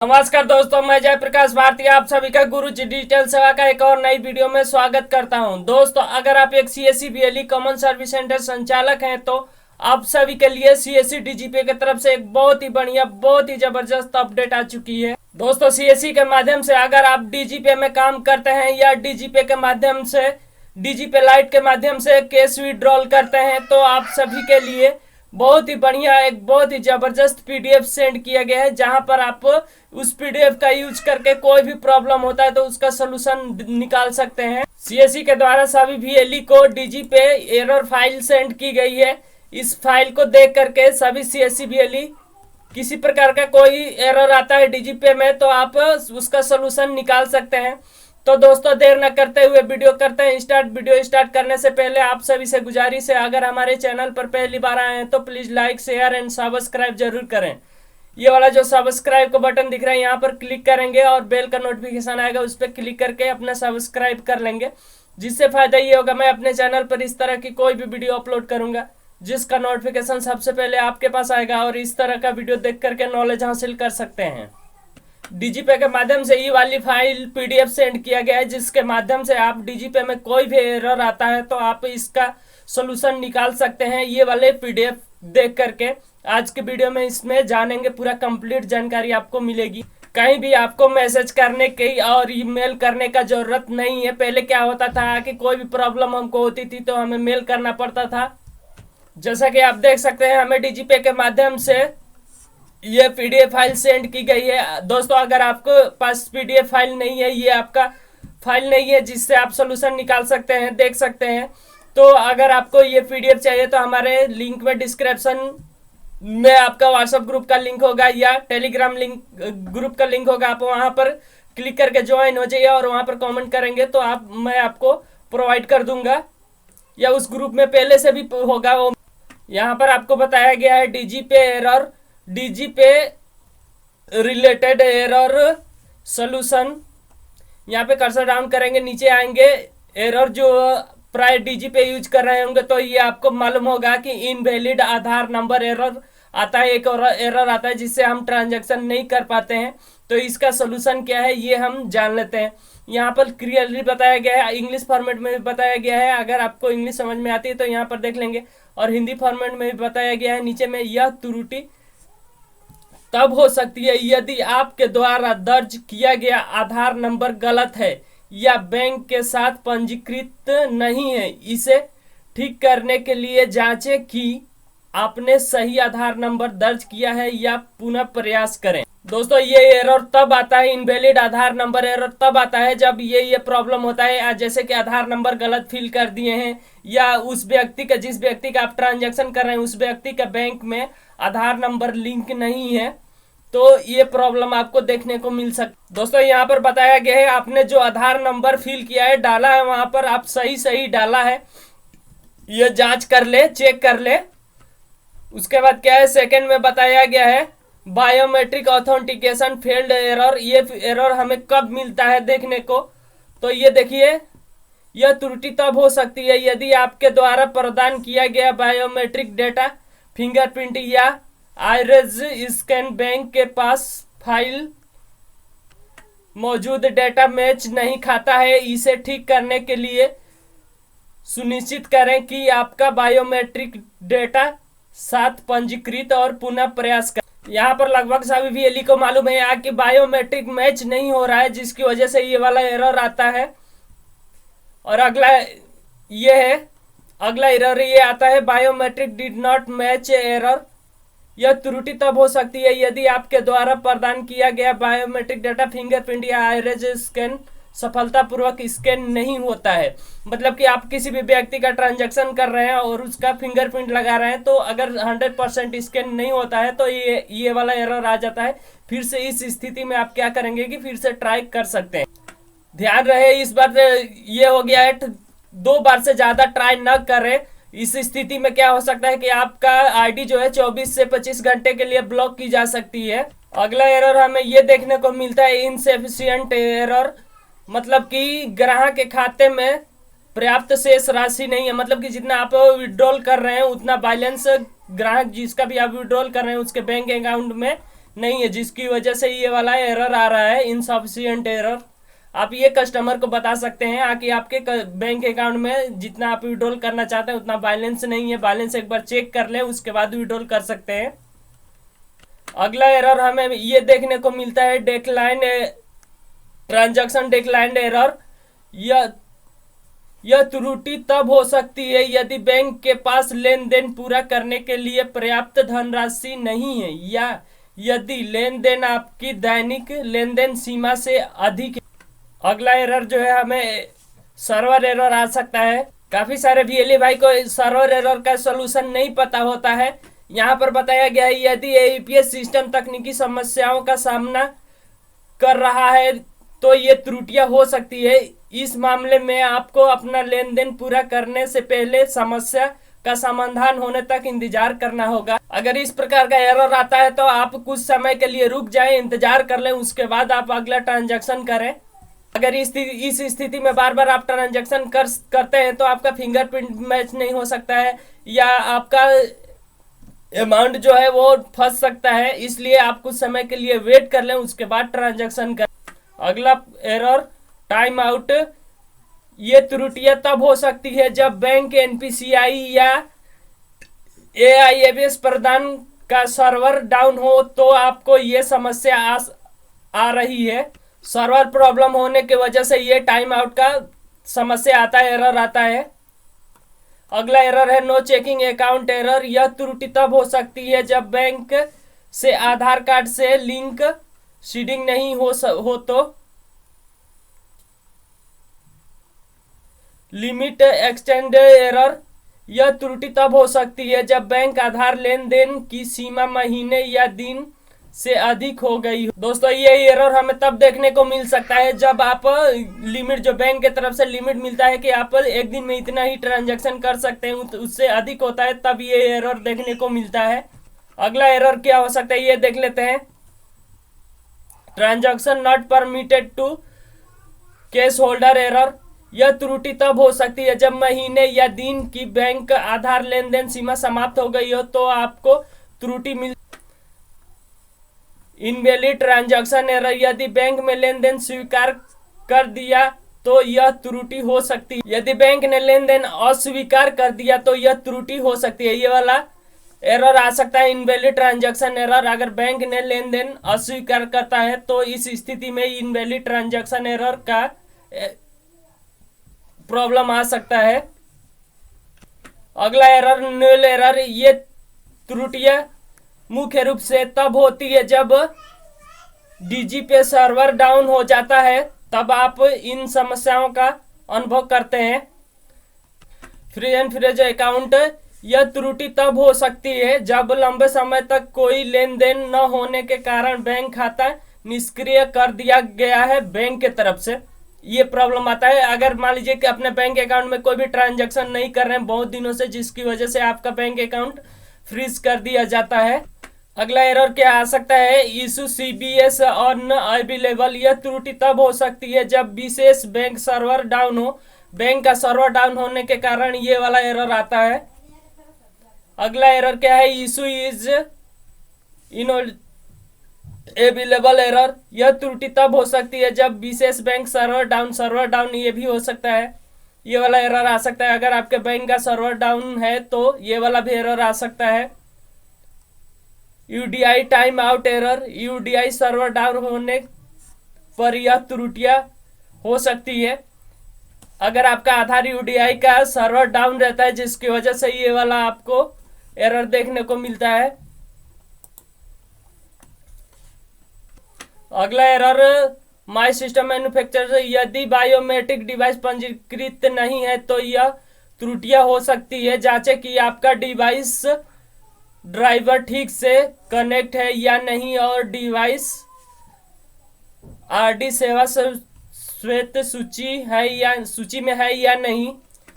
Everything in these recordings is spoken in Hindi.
नमस्कार दोस्तों, मैं जयप्रकाश भारती आप सभी का गुरुजी डिजिटल सेवा का एक और नई वीडियो में स्वागत करता हूं। दोस्तों, अगर आप एक CSC BLE common service centre संचालक हैं तो आप सभी के लिए सीएससी डीजीपी की तरफ से एक बहुत ही बढ़िया, बहुत ही जबरदस्त अपडेट आ चुकी है। दोस्तों, सीएससी के माध्यम से अगर आप डीजीपी में काम करते हैं या डीजीपी के माध्यम से, डीजीपी लाइट के माध्यम से कैश विड्रॉल करते हैं तो आप सभी के लिए बहुत ही बढ़िया, एक बहुत ही जबरदस्त पीडीएफ सेंड किया गया है, जहां पर आप उस पीडीएफ का यूज करके कोई भी प्रॉब्लम होता है तो उसका सोल्यूशन निकाल सकते हैं। सीएससी के द्वारा सभी बीएलई को डीजी पे एरर फाइल सेंड की गई है। इस फाइल को देख करके सभी सीएससी बीएलई किसी प्रकार का कोई एरर आता है डीजीपी में तो आप उसका सोल्यूशन निकाल सकते हैं। तो दोस्तों, देर न करते हुए वीडियो करते हैं स्टार्ट। वीडियो स्टार्ट करने से पहले आप सभी से गुजारिश है, अगर हमारे चैनल पर पहली बार आए हैं तो please like, share and subscribe जरूर करें। ये वाला जो सब्सक्राइब का बटन दिख रहा है यहाँ पर क्लिक करेंगे और बेल का नोटिफिकेशन आएगा, उस पर क्लिक करके अपना सब्सक्राइब कर लेंगे। जिससे फायदा ये होगा, मैं अपने चैनल पर इस तरह की कोई भी वीडियो अपलोड करूंगा जिसका नोटिफिकेशन सबसे पहले आपके पास आएगा और इस तरह का वीडियो देख करके नॉलेज हासिल कर सकते हैं। डीजीपी के माध्यम से ये वाली फाइल पीडीएफ सेंड किया गया है, जिसके माध्यम से आप डीजीपी में कोई भी एरर आता है तो आप इसका सोल्यूशन निकाल सकते हैं। ये वाले पीडीएफ देख करके आज के वीडियो में इसमें जानेंगे, पूरा कंप्लीट जानकारी आपको मिलेगी। कहीं भी आपको मैसेज करने की और ईमेल करने का जरूरत नहीं है। पहले क्या होता था कि कोई भी प्रॉब्लम हमको होती थी तो हमें मेल करना पड़ता था। जैसा कि आप देख सकते हैं, हमें डीजीपी के माध्यम से ये पीडीएफ फाइल सेंड की गई है। दोस्तों, अगर आपको पास पीडीएफ फाइल नहीं है, ये आपका फाइल नहीं है जिससे आप सोल्यूशन निकाल सकते हैं, देख सकते हैं, तो अगर आपको ये पीडीएफ चाहिए तो हमारे लिंक में डिस्क्रिप्शन में आपका व्हाट्सएप ग्रुप का लिंक होगा या टेलीग्राम लिंक ग्रुप का लिंक होगा। आप वहां पर क्लिक करके ज्वाइन हो जाइए और वहां पर कमेंट करेंगे तो मैं आपको प्रोवाइड कर दूंगा, या उस ग्रुप में पहले से भी होगा। वो यहाँ पर आपको बताया गया है DGP error, DGP related error solution. यहाँ पे कर्सर डाउन करेंगे, नीचे आएंगे, एरर जो प्राय डीजीपी यूज कर रहे होंगे तो ये आपको मालूम होगा कि इनवैलिड आधार नंबर एरर आता है, एक और एरर आता है जिससे हम ट्रांजैक्शन नहीं कर पाते हैं। तो इसका सोल्यूशन क्या है ये हम जान लेते हैं। यहाँ पर क्लियरली बताया गया है, इंग्लिश फॉर्मेट में भी बताया गया है, अगर आपको इंग्लिश समझ में आती है तो यहाँ पर देख लेंगे, और हिंदी फॉर्मेट में भी बताया गया है नीचे में। यह त्रुटि तब हो सकती है यदि आपके द्वारा दर्ज किया गया आधार नंबर गलत है या बैंक के साथ पंजीकृत नहीं है। इसे ठीक करने के लिए जांचें कि आपने सही आधार नंबर दर्ज किया है या पुनः प्रयास करें। दोस्तों, ये एरर तब आता है, इनवैलिड आधार नंबर एरर तब आता है जब ये प्रॉब्लम होता है, जैसे कि आधार नंबर गलत फिल कर दिए हैं या उस व्यक्ति का, जिस व्यक्ति का आप ट्रांजैक्शन कर रहे हैं उस व्यक्ति का बैंक में आधार नंबर लिंक नहीं है, तो ये प्रॉब्लम आपको देखने को मिल सकती। दोस्तों, यहाँ पर बताया गया है आपने जो आधार नंबर फिल किया है, डाला है, वहां पर आप सही डाला है, ये जांच कर ले, चेक कर ले। उसके बाद क्या है, सेकंड में बताया गया है बायोमेट्रिक ऑथेंटिकेशन फेल्ड एरर। ये एरर हमें कब मिलता है देखने को, तो ये देखिए, यह त्रुटि तब हो सकती है यदि आपके द्वारा प्रदान किया गया बायोमेट्रिक डेटा, फिंगरप्रिंट या आइरिस स्कैन बैंक के पास फाइल मौजूद डेटा मैच नहीं खाता है। इसे ठीक करने के लिए सुनिश्चित करें कि आपका बायोमेट्रिक डेटा साथ पंजीकृत और पुनः प्रयास करें। यहाँ पर लगभग सभी बीएलई को मालूम है कि बायोमेट्रिक मैच नहीं हो रहा है, जिसकी वजह से ये वाला एरर आता है। और अगला ये है, अगला एरर ये आता है biometric did not match error. यह त्रुटि तब हो सकती है यदि आपके द्वारा प्रदान किया गया बायोमेट्रिक डेटा, फिंगरप्रिंट या आइरिस स्कैन सफलतापूर्वक स्कैन नहीं होता है। मतलब कि आप किसी भी व्यक्ति का ट्रांजैक्शन कर रहे हैं और उसका फिंगरप्रिंट लगा रहे हैं, तो अगर 100% स्कैन नहीं होता है तो ये वाला एरर आ जाता है। फिर से इस स्थिति में आप क्या करेंगे कि फिर से ट्राई कर सकते हैं। ध्यान रहे, इस बार ये हो गया है, 2 बार से ज्यादा ट्राई न करें। इस स्थिति में क्या हो सकता है कि आपका आईडी जो है 24 से 25 घंटे के लिए ब्लॉक की जा सकती है। अगला एरर हमें ये देखने को मिलता है इनसफिशिएंट एरर, मतलब कि ग्राहक के खाते में पर्याप्त शेष राशि नहीं है। मतलब कि जितना आप विड्रॉल कर रहे हैं उतना बैलेंस ग्राहक जिसका भी आप विड्रॉल कर रहे हैं उसके बैंक अकाउंट में नहीं है, जिसकी वजह से ये वाला एरर आ रहा है, इनसफिशिएंट एरर। आप ये कस्टमर को बता सकते हैं कि आपके बैंक अकाउंट में जितना आप विड्रॉल करना चाहते हैं उतना बैलेंस नहीं है, बैलेंस एक बार चेक कर लें, उसके बाद विड्रॉल कर सकते हैं। अगला एरर हमें ये देखने को मिलता है डिक्लाइन ट्रांजैक्शन डिक्लाइंड एरर। यह त्रुटि तब हो सकती है यदि बैंक के पास लेन देन पूरा करने के लिए पर्याप्त धनराशि नहीं है या यदि लेन देन आपकी दैनिक लेन देन सीमा से अधिक है। अगला एरर जो है हमें सर्वर एरर आ सकता है। काफी सारे वीएलई भाई को सर्वर एरर का सलूशन नहीं पता होता है। यहाँ पर बताया गया है यदि एईपीएस सिस्टम तकनीकी समस्याओं का सामना कर रहा है तो ये त्रुटियां हो सकती है। इस मामले में आपको अपना लेन देन पूरा करने से पहले समस्या का समाधान होने तक इंतजार करना होगा। अगर इस प्रकार का एरर आता है तो आप कुछ समय के लिए रुक जाएं, इंतजार कर लें, उसके बाद आप अगला ट्रांजैक्शन करें। अगर इस स्थिति में बार बार आप ट्रांजैक्शन करते हैं तो आपका फिंगरप्रिंट मैच नहीं हो सकता है या आपका अमाउंट जो है वो फंस सकता है, इसलिए आप कुछ समय के लिए वेट कर लें, उसके बाद ट्रांजैक्शन करें। अगला एरर टाइम आउट। ये त्रुटियां तब हो सकती है जब बैंक एनपीसीआई या एआईएबीएस प्रदान का सर्वर डाउन हो तो आपको ये समस्या आ रही है। सर्वर प्रॉब्लम होने की वजह से ये टाइम आउट का समस्या आता है, एरर आता है। अगला एरर है नो चेकिंग अकाउंट एरर। यह त्रुटि तब हो सकती है जब बैंक से आधार कार्ड से लिंक सीडिंग नहीं हो तो। Limit extend error. यह त्रुटि तब हो सकती है जब बैंक आधार लेन देन की सीमा महीने या दिन से अधिक हो गई हो। दोस्तों ये एरर हमें तब देखने को मिल सकता है जब आप लिमिट, जो बैंक की तरफ से लिमिट मिलता है कि आप एक दिन में इतना ही ट्रांजैक्शन कर सकते हैं, उससे अधिक होता है तब ये एरर देखने को मिलता है। अगला एरर क्या हो सकता है ये देख लेते हैं। Transaction not permitted to cash holder error. यह त्रुटि तब हो सकती है जब महीने या दिन की बैंक आधार लेन देन सीमा समाप्त हो गई हो तो आपको त्रुटि मिल। Invalid transaction error. यदि बैंक में लेन देन स्वीकार कर दिया तो यह त्रुटि हो सकती है। यदि बैंक ने लेन देन अस्वीकार कर दिया तो यह त्रुटि हो सकती है। ये वाला एरर आ सकता है इनवैलिड ट्रांजैक्शन एरर। अगर बैंक ने लेन देन अस्वीकार करता है तो इस स्थिति में इनवैलिड ट्रांजैक्शन एरर का प्रॉब्लम आ सकता है। अगला एरर नुल एरर। ये त्रुटियां मुख्य रूप से तब होती है जब डीजी पे सर्वर डाउन हो जाता है, तब आप इन समस्याओं का अनुभव करते हैं। Free and phrase account. यह त्रुटि तब हो सकती है जब लंबे समय तक कोई लेन देन न होने के कारण बैंक खाता निष्क्रिय कर दिया गया है बैंक की तरफ से। ये प्रॉब्लम आता है अगर मान लीजिए कि अपने बैंक अकाउंट में कोई भी ट्रांजैक्शन नहीं कर रहे हैं बहुत दिनों से, जिसकी वजह से आपका बैंक अकाउंट फ्रीज कर दिया जाता है। अगला एरर क्या आ सकता है, इशू सीबीएस अनअवेलेबल। यह त्रुटि तब हो सकती है जब विशेष बैंक सर्वर डाउन हो। बैंक का सर्वर डाउन होने के कारण ये वाला एरर आता है। अगला एरर क्या है, इशू इज अवेलेबल एरर। यह त्रुटि तब हो सकती है जब विशेष बैंक सर्वर डाउन ये भी हो सकता है। ये वाला एरर आ सकता है अगर आपके बैंक का सर्वर डाउन है तो ये वाला भी एरर आ सकता है। UDI time out error. UDI server down होने पर यह त्रुटियां हो सकती है अगर आपका आधार यूडीआई का सर्वर डाउन रहता है, जिसकी वजह से ये वाला आपको एरर देखने को मिलता है। अगला एरर माई सिस्टम मैन्युफैक्चरर। यदि बायोमेट्रिक डिवाइस पंजीकृत नहीं है तो यह त्रुटियां हो सकती है। जांचें कि आपका डिवाइस ड्राइवर ठीक से कनेक्ट है या नहीं और डिवाइस आरडी सेवा श्वेत सूची में है या नहीं।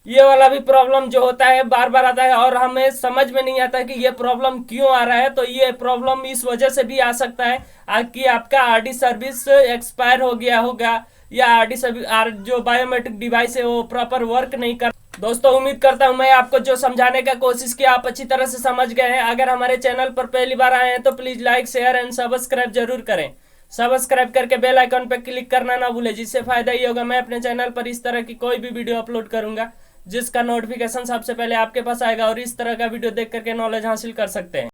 ये वाला भी प्रॉब्लम जो होता है बार बार आता है और हमें समझ में नहीं आता कि ये प्रॉब्लम क्यों आ रहा है। तो ये प्रॉब्लम इस वजह से भी आ सकता है कि आपका आरडी सर्विस एक्सपायर हो गया होगा या आरडी सर्विस जो बायोमेट्रिक डिवाइस है वो प्रॉपर वर्क नहीं कर। दोस्तों उम्मीद करता हूं मैं आपको जो समझाने का कोशिश की आप अच्छी तरह से समझ गए हैं। अगर हमारे चैनल पर पहली बार आए हैं तो please like share and subscribe जरूर करें। सब्सक्राइब करके बेल आइकन पर क्लिक करना ना भूलें, जिससे फायदा ही होगा, मैं अपने चैनल पर इस तरह की कोई भी वीडियो अपलोड करूंगा जिसका नोटिफिकेशन सबसे पहले आपके पास आएगा और इस तरह का वीडियो देख करके नॉलेज हासिल कर सकते हैं।